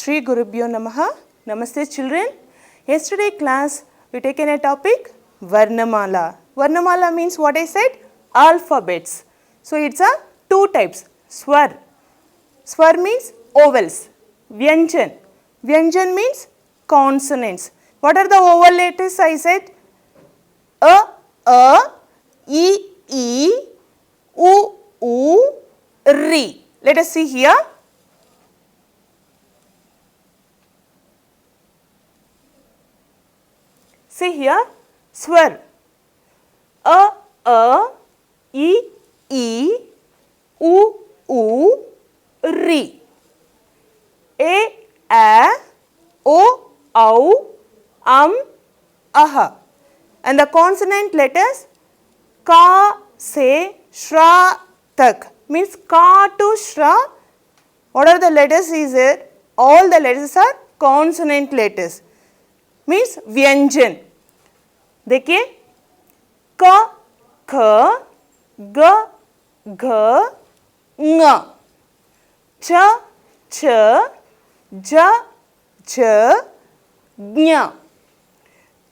Shri Gurubhyo Namaha. Namaste children. Yesterday class we taken a topic Varnamala. Varnamala means what I said? Alphabets. So it's a two types. Swar. Swar means ovals. Vyanjan. Vyanjan means consonants. What are the vowel letters I said? A, E, U, Ri. Let us see here. See here, swar. A, E, U, Ri. A, O, Aha. And the consonant letters Ka, Se, Shra, Tak. Means Ka to Shra. What are the letters is it? All the letters are consonant letters. Means Vyanjan. देखिए क, ख, ग, घ, ङ, च, छ, ज, झ, ज्ञ,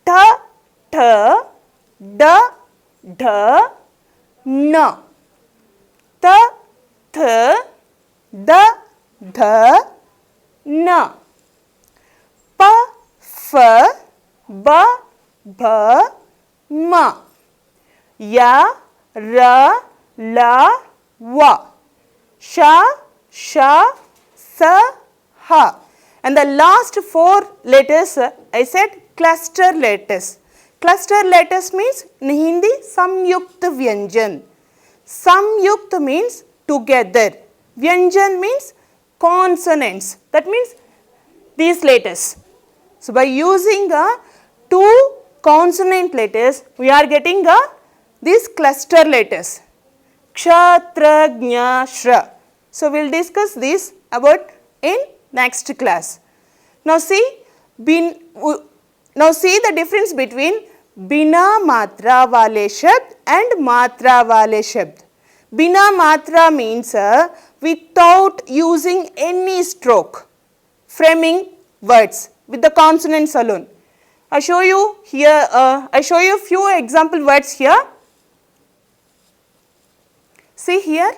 ठ, ठ, ड, ढ, न, त, थ, द, ध, न, प, फ, ब, भ, म, या, र, ल, व, श, श, स, ह. And the last four letters I said cluster letters. Cluster letters means in Hindi Samyukta Vyanjan. Samyukta means together. Vyanjan means consonants. That means these letters. So by using two consonant letters, we are getting these cluster letters. Ksha, Gnya, Shra. So we will discuss this about in next class. Now see the difference between Bina Matra Wale Shabd and Matra Wale Shabd. Bina Matra means without using any stroke, framing words with the consonants alone. I show you here, I show you few example words here. See here.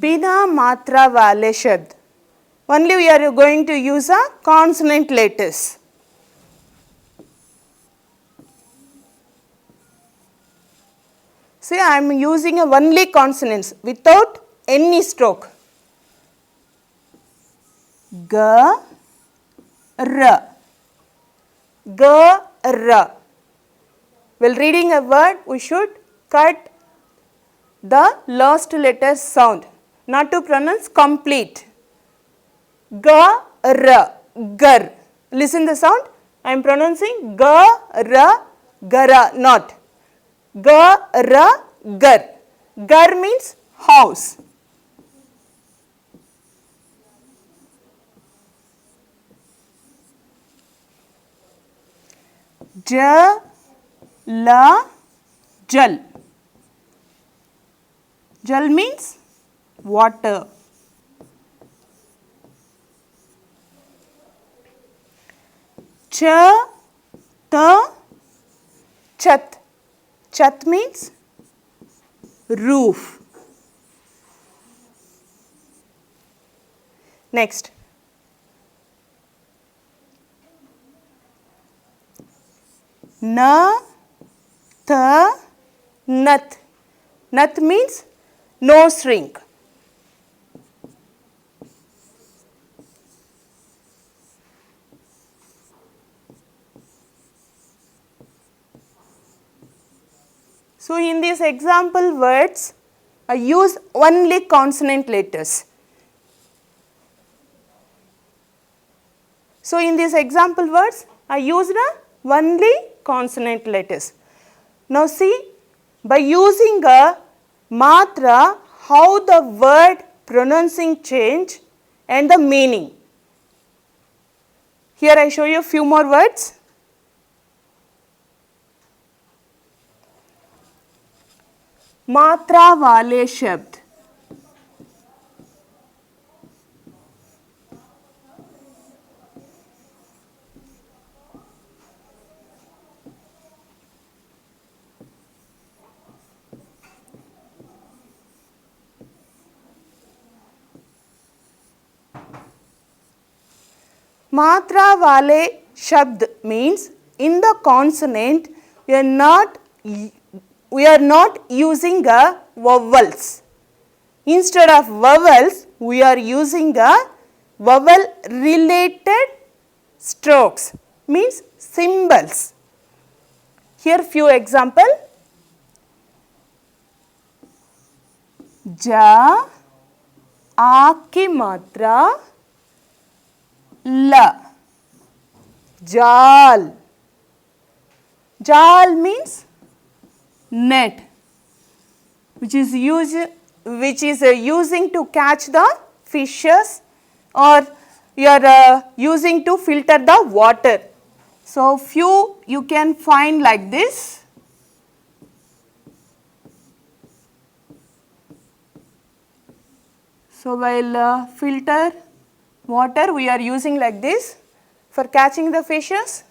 Bina Matra Wale Shabd. Only we are going to use a consonant letters. See, I am using only consonants without any stroke. G, R. G, R. While reading a word, we should cut the last letter sound, not to pronounce complete. Ga, ra, gar. Listen the sound. I am pronouncing ga, ra, gara, not. Ga, ra, gar. Gar means house. Ja, la, jal. Jal means water. Cha, ta, chat. Chat means roof. Next. Na, tha, nat. Nat means nose ring. So in these example words, I use only consonant letters. So in these example words, I used only consonant letters. Now see, by using a matra, how the word pronouncing change and the meaning. Here I show you a few more words. मात्रा वाले शब्द. Matra wale shabd means in the consonant we are not using a vowels. Instead of vowels we are using a vowel related strokes, means symbols. Here few example. Ja, आ की मात्रा ल, जाल. Jal means net, which is using to catch the fishes, or you are using to filter the water. So few you can find like this. So while filter water we are using like this. For catching the fishes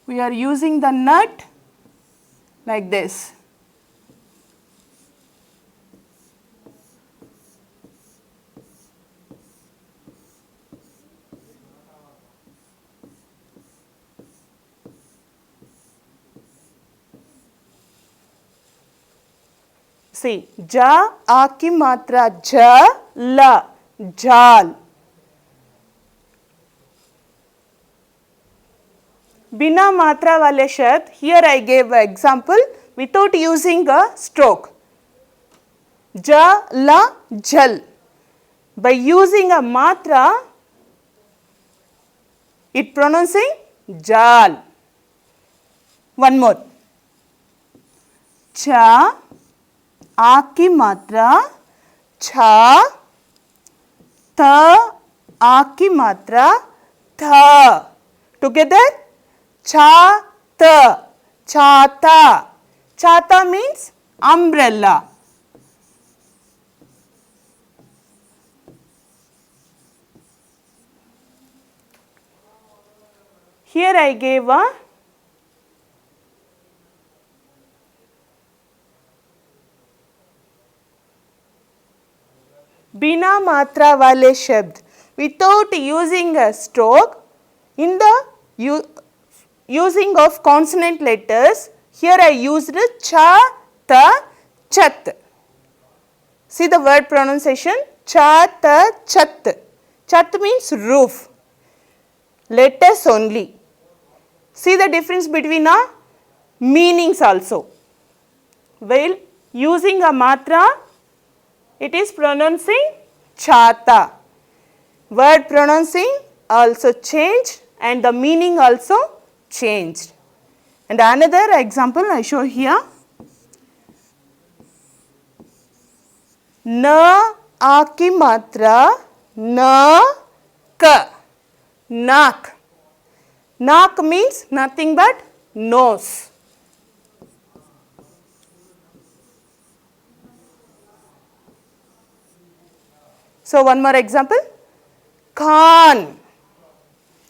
we are using the net like this. See, ja, a की मात्रा j, la, जाल. बिना मात्रा वाले शब्द, here I gave an example without using a stroke. Ja, la, jal. By using a matra, it pronouncing jal. One more. Cha, आ की मात्रा छा, थ, आ की मात्रा थ. Together, cha, ta, chata. Chata means umbrella. Here I gave a बिना मात्रा वाले शब्द without using a stroke in the using of consonant letters. Here I used cha, ta, chat. See the word pronunciation, cha, ta, chat. Chat means roof. Letters only. See the difference between meanings also. While using a matra, it is pronouncing chata. Word pronouncing also changed and the meaning also changed. And another example I show here. Na, a की मात्रा na, ka. Nak. Nak means nothing but nose. So one more example. Khan.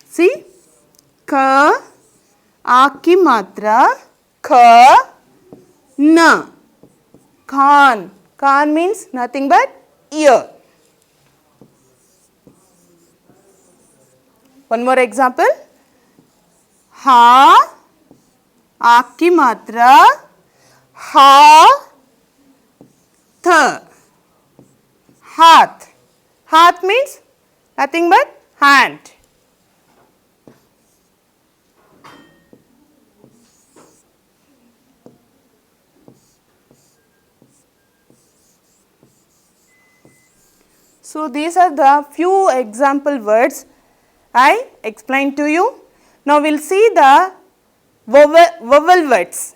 See, ka, आ की मात्रा ख, न. Khan. Khan means nothing but ear. One more example. हा, आ की मात्रा हा, थ. Hath. Hath means nothing but hand. So these are the few example words I explained to you. Now we will see the vowel words.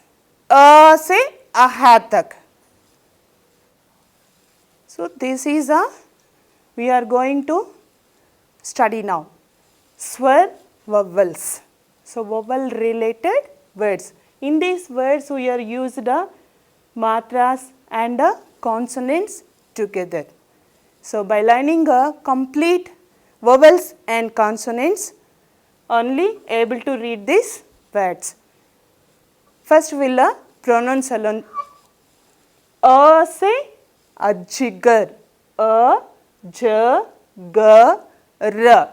Se aha tak. So this is we are going to study now. Swar vowels. So vowel related words. In these words we are used matras and consonants together. So by learning complete vowels and consonants, only able to read these words. First we will pronounce alone. A se ajigar. A j g r.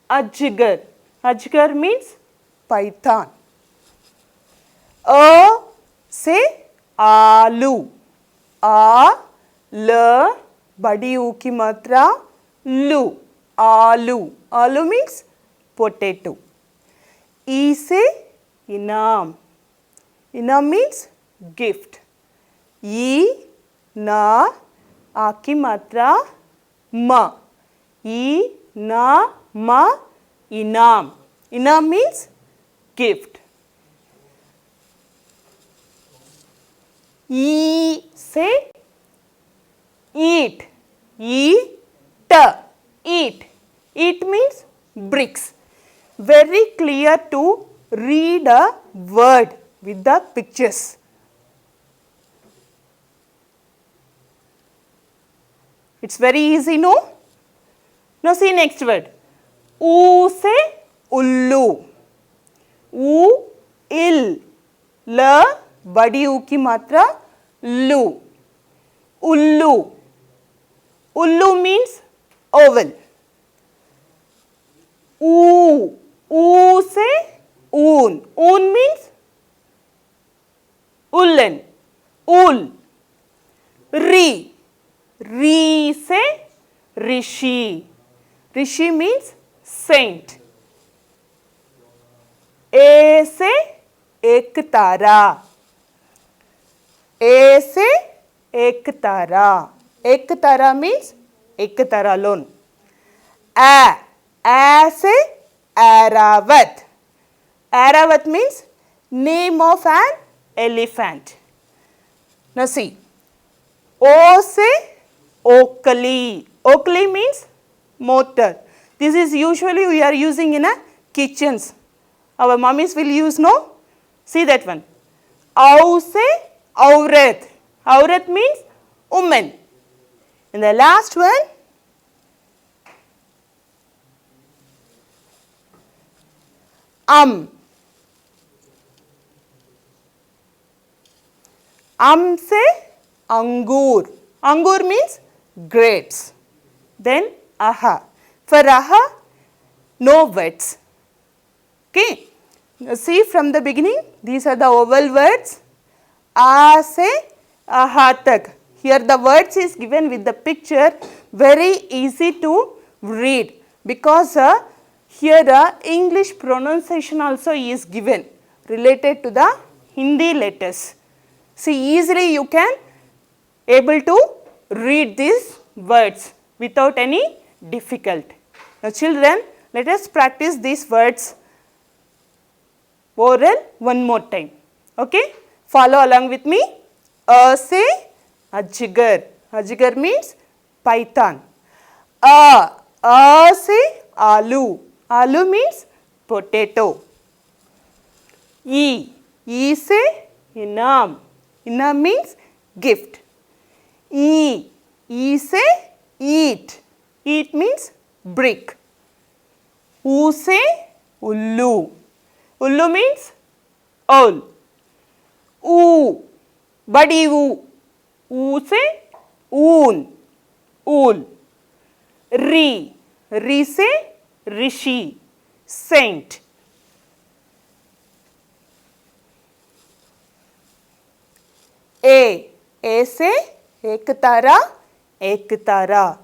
Ajigar. Ajigar means python. A se आलू. आ ल बड़ी ऊ की मात्रा लू. आलू. आलू means potato. ई से इनाम. इनाम means gift. ई ना आ की मात्रा म. ई ना म इनाम. इनाम means gift. E say eat. Eat. Eat. Eat means bricks. Very clear to read a word with the pictures. It's very easy, no? Now see next word. U say ullu. U il. La बड़ी ऊ की मात्रा लू. उल्लू. उल्लू means oval. ऊ. ऊ से ऊन. ऊन means ullen. ऊल. री. री से ऋषि. ऋषि means saint. ए से एक तारा. ए से एक तारा. एक तारा means एक तारा alone. A से Airavata. Airavata means name of an elephant. Now see. O से Oakley. Oakley means motor. This is usually we are using in a kitchens. Our mummies will use, no? See that one. Au से औरत. औरत means woman. And the last one. से अंगूर. अंगूर means grapes. Then aha. For aha, no words. Okay. Now see from the beginning, these are the vowel words. A se aha tak. Here the words is given with the picture, very easy to read because here English pronunciation also is given related to the Hindi letters. See, easily you can able to read these words without any difficulty. Now children, let us practice these words oral one more time. Okay? Follow along with me. A se ajigar. Ajigar means python. A se alu. Alu means potato. E se inam. Inam means gift. E se eat. Eat means brick. U se ullu. Ullu means owl. U, badi u. U se oon. Ool. Ri. Ri se rishi. Saint. A से एक तारा. एक तारा.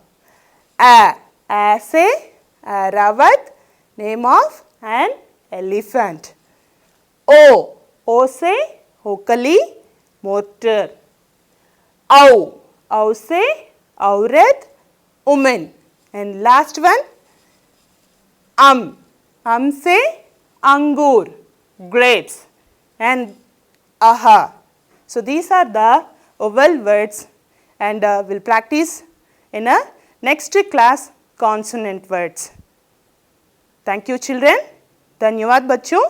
A से Airavata, name of an elephant. O से Oakley, motor. औ से औरत, woman. And last one, से angur, grapes, and aha. So these are the vowel words, and we'll practice in a next class consonant words. Thank you children. धन्यवाद बच्चों.